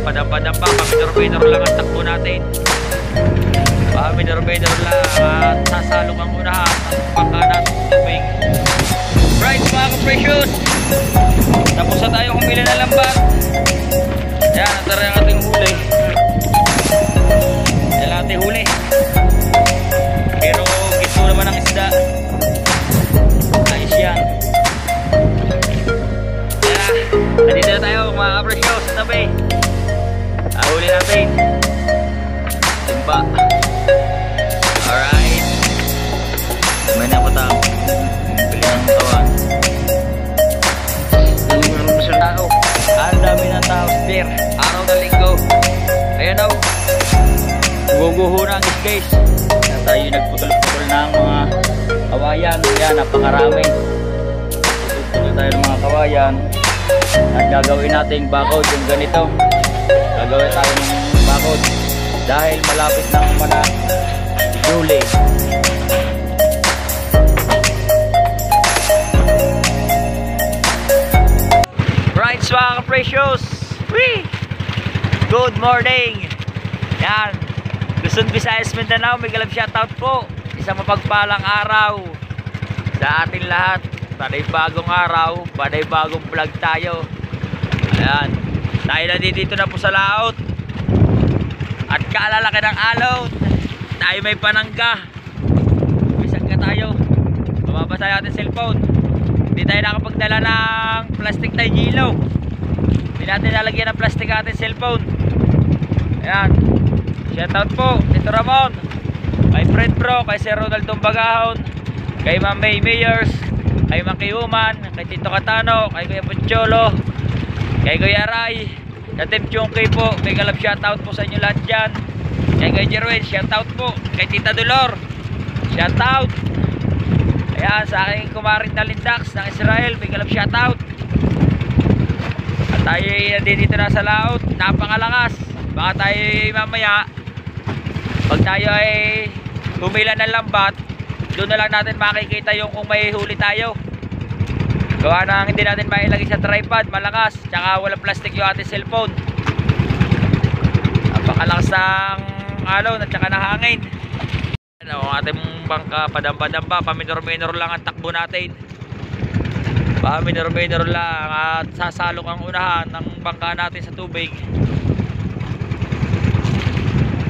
padampa-dampa, pamidor-midor lang ang takbo natin. Pamidor-midor lang at sasalok ang unahan ang pangkanan tubig. Right mga ka-precious, tapos na tayo humili ng lambat. Yan, natara yung ating huli. Yan ang ating huli. Pero gito naman ang isda. Ayos yan. Yan, nandito na tayo mga ka-precious sa tabi. Huli natin timba. Alright, may napatang bili ng kawan. Tao, ang dami ng tao there. Araw na linggo. Ayan o, guguho na ang space. Kaya tayo nagputol-putol ng mga kawayan. Yan, napakarami. Putol tayo ng mga kawayan at gagawin natin bakod yung ganito. Gagawin tayo ng bakod dahil malapit na umana July. Right mga ka-precious, good morning. Yan, Luzon, Visayas, Mindanao, may galap shoutout po. Isang mapagpalang araw sa atin lahat. Panay-bagong araw, panay-bagong vlog tayo. Ayan, tayo na dito na po sa laot at kaalalaki ng alot. Tayo may panangga, may sangga tayo, mababasa natin cellphone. Hindi tayo nakapagdala ng plastic na hilo. Hindi natin nalagyan ng plastic ating cellphone. Ayan, shoutout po Tito Ramon, kay Fred Bro, kay Sir Ronaldong Bagahon, kay Ma'am May Mayers, kay Maki Human, kay Tito Katano, kay Kuya Pucholo, kay Kuya Ray, kay Team Chunky po. May galap shoutout po sa inyo lahat dyan. Kay Kuya Jerwin, shoutout po. Kay Tita Dolor, shoutout. Ayan, sa aking kumaring na Lindax ng Israel, may galap shoutout. At tayo dito na sa laot, napakalakas. Baka tayo mamaya, pag tayo ay humila ng lambat, doon na lang natin makikita yung kung may huli tayo. Gawa na hindi natin mailagay sa tripod, malakas, tsaka walang plastic yung ating cellphone. Napakalakas ng alon at tsaka ng hangin. Ano, ang ating bangka, padampa-dampa, pamidor-minor lang ang takbo natin. Pamidor-minor lang at sasalok ang unahan ng bangka natin sa tubig.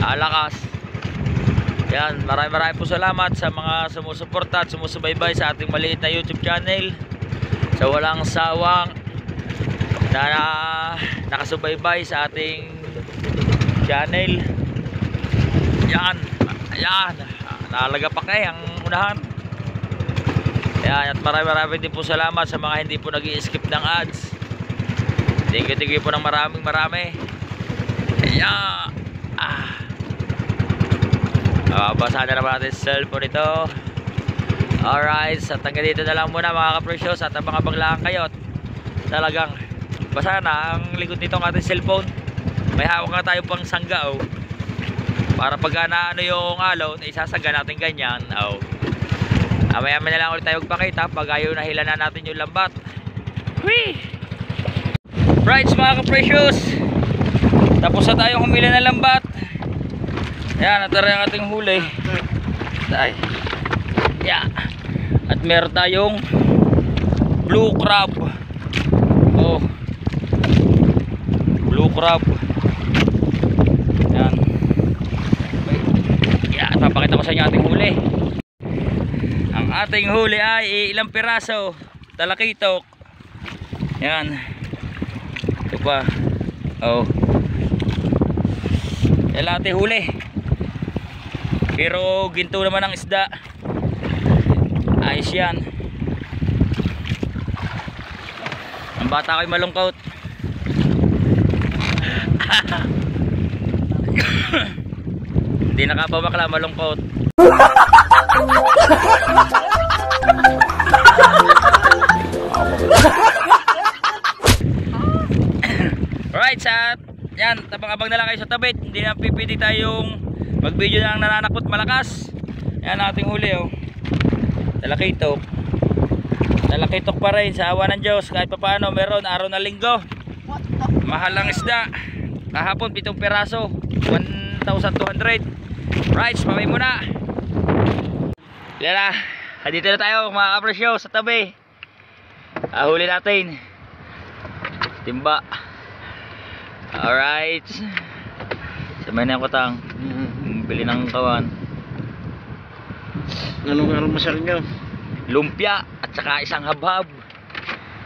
Alakas. Yan, maraming po salamat sa mga sumusuporta at sumusubaybay sa ating maliit na YouTube channel. Sa walang sawang na nakasubaybay sa ating channel. Yan, ayan, nalagapak na ang unahan. Ayan, at maraming din po salamat sa mga hindi po nag-i-skip ng ads. Thank you po ng maraming. Ayan, basa na naman natin sa cellphone ito. Alright, so hanggang dito na lang muna mga ka-precious. At abang-abang lang kayo. Talagang basa na ang likod nito ng ating cellphone. May hawak nga tayo pang sangga para pag naano yung alon, isasangga natin ganyan. Maya-maya na lang ulit tayo magpakita pag ayaw nahila na natin yung lambat. Right mga ka-precious, tapos na tayong humila ng lambat. Ayan, natara yung ating huli. Yeah. At meron tayong blue crab. Blue crab. Ayan. Yeah, papakita ko sa inyo ating huli. Ang ating huli ay ilang piraso talakitok. Ayan. Ito pa. Yan lang ating huli. Pero ginto naman ang isda. Ayos yan. Ang bata ko'y malungkot. Hindi nakapamakla, malungkot. Alright, yan, tabang-abang na lang kayo sa tabit. Hindi na pipili tayong mag-video na ang nananakot malakas. Yan ating huli Talakitok. Talakitok pa rin sa awa ng Diyos. Kahit pa paano meron araw na linggo. Mahal ang isda. Kahapon 7 peraso, 1,200. Right, mamay muna. Yan na. Dito na tayo mga kapresyo sa tabi. Huli natin. Timba. Alright. Samay na yung kutang. Bili ng kawan. Anong almasal nyo? Lumpia at saka isang habhab.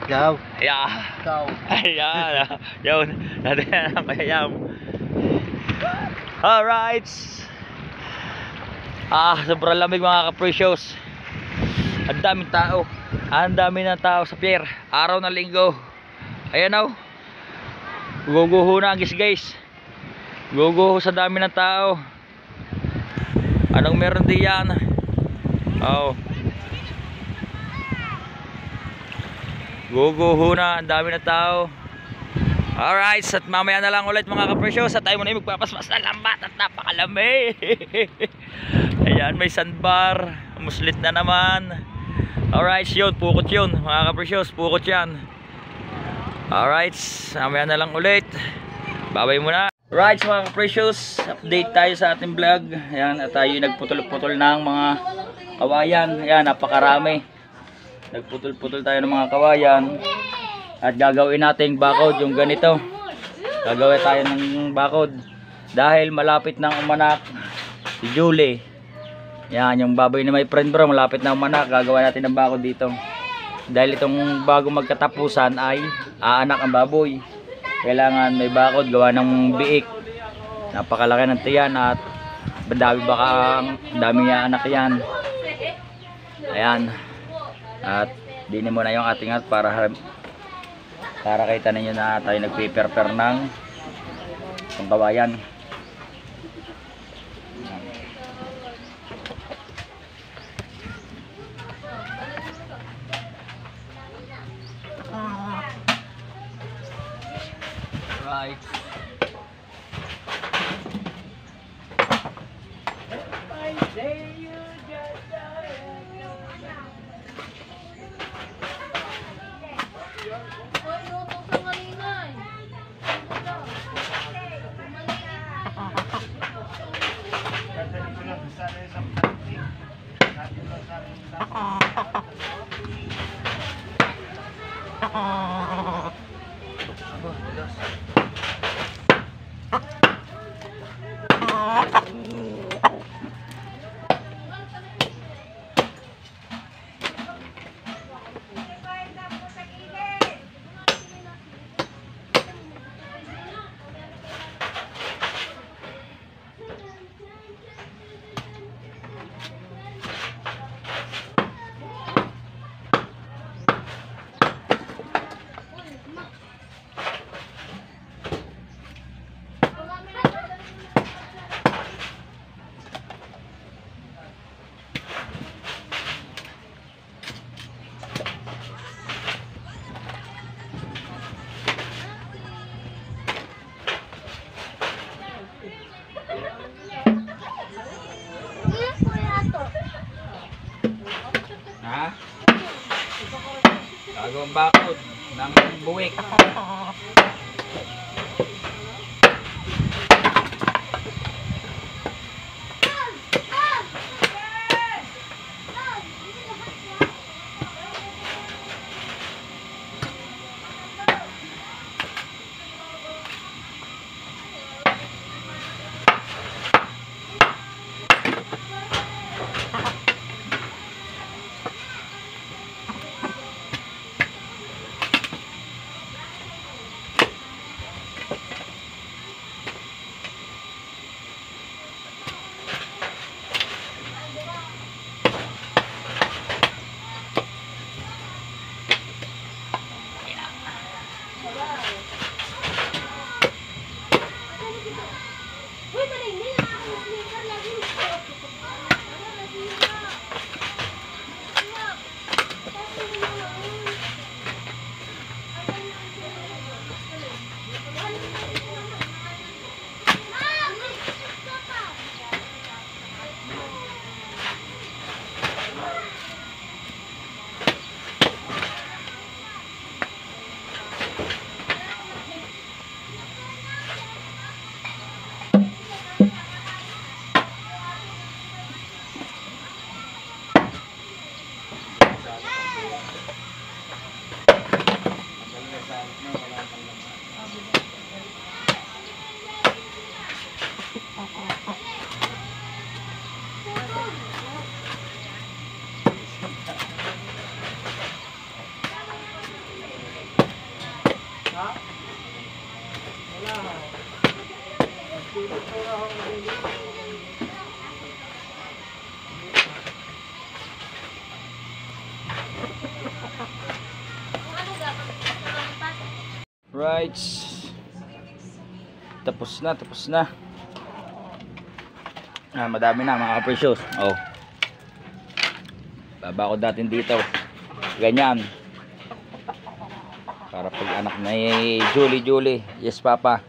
Gaw. Yeah. Gaw. Ayan. Yun. Natin na mayayam. Alright. Sobrang lamig mga kaprecious. Ang daming tao. Ang dami ng tao sa pier. Araw ng linggo. Ayan o. Guguho na guys. Guguho sa dami ng tao. Anong meron diyan? Oh. Guguho na. Ang dami ng tao. Alright, at mamaya na lang ulit mga kapresyo. Sa tayo muna yung magpapasmas na lambat at napakalami. Ayan, may sandbar. Muslit na naman. Alright, yun, pukot yun mga kapresyo, pukot yan. Alright, mamaya na lang ulit. Babay muna. Alright mga kapresyo, update tayo sa ating vlog. Ayan, at tayo nagputol-putol ng mga kawayan. Ayan, napakarami. Nagputol-putol tayo ng mga kawayan. At gagawin natin bakod yung ganito. Gagawin tayo ng bakod dahil malapit nang umanak si Julie. Yan yung baboy ni my friend bro, malapit na umanak. Gagawa natin ng bakod dito dahil itong bago magkatapusan ay aanak ang baboy. Kailangan may bakod, gawa ng biik. Napakalaki ng tiyan at dami niya anak yan. Ayan. At dinin mo na yung ating at para kita ninyo na tayo nagpe-prepare ng pangkawayan. Right. Ha? Gagawang bakod ng buwik. Right. Tapos na, tapos na. Madami na mga ka-precious. Oh. Baba ko natin dito. Ganyan. Para pag anak na Julie. Yes, Papa.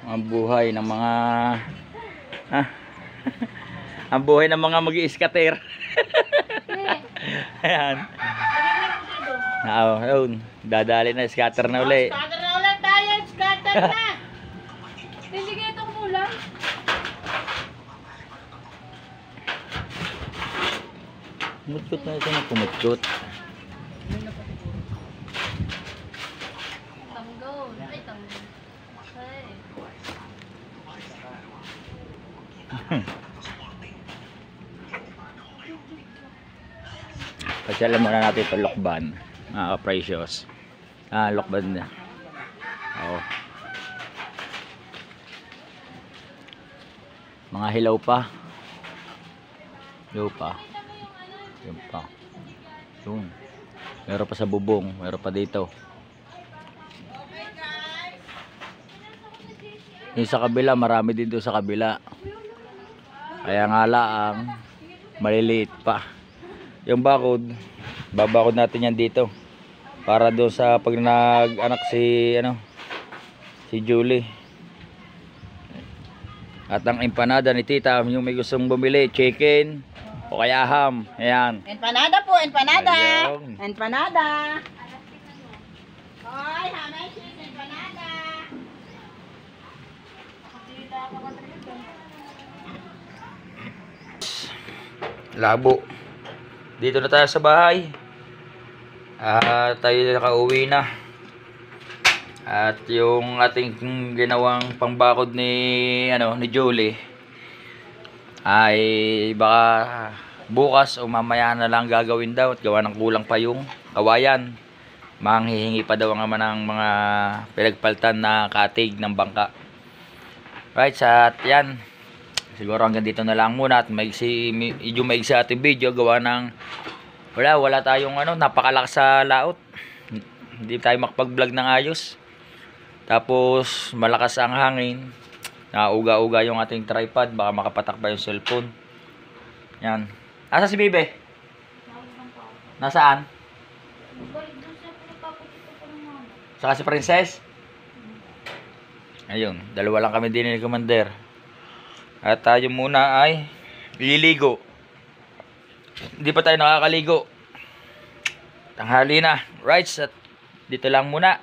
Ang buhay ng mga ang buhay ng mga mag-i-scatter. Ayan. Yun. Dadali na, scatter na uli. Scatter na ulit tayo, scatter na. Sige, ito kumulang. Pumutkot na ito na pumutkot. Tanggol. Ay, tanggol. Okay. Pasyalan muna natin ito lokban. Mga ka-precious. Lokban na. Oo. Mga hilaw pa. Hilaw pa. Yun pa. Yun. Meron pa sa bubong. Meron pa dito. Yung sa kabila, marami din doon sa kabila. Kaya nga lang, maliliit pa. Yung bakod, babakod natin yan dito. Para doon sa pag nag-anak si Julie. At ang empanada ni Tita, yung may gustong bumili, chicken o kaya ham. Ayan. Empanada po, empanada. Ayun. Empanada. Hoy, hamesis, empanada. Labo. Dito na tayo sa bahay. Tayo nakauwi na. At yung ating ginawang pangbakod ni Julie ay baka bukas o mamaya na lang gagawin daw at gawa ng kulang pa yung kawayan. Manghihingi pa daw ang ama ng mga pinagpaltan na katig ng bangka. Right, at yan. Siguro hanggang dito na lang muna at medyo maigsi ating video gawa ng wala tayong napakalakas sa laot. Hindi tayo makapag-vlog ng ayos. Tapos malakas ang hangin. Nauga-uga yung ating tripod, baka makapatak pa yung cellphone. Yan. Asa si Bebe? Nasaan? Saka si Princess? Ayun, dalawa lang kami din ni Commander. At tayo muna ay liligo. Hindi pa tayo nakakaligo. Tanghali na. Right, at dito lang muna.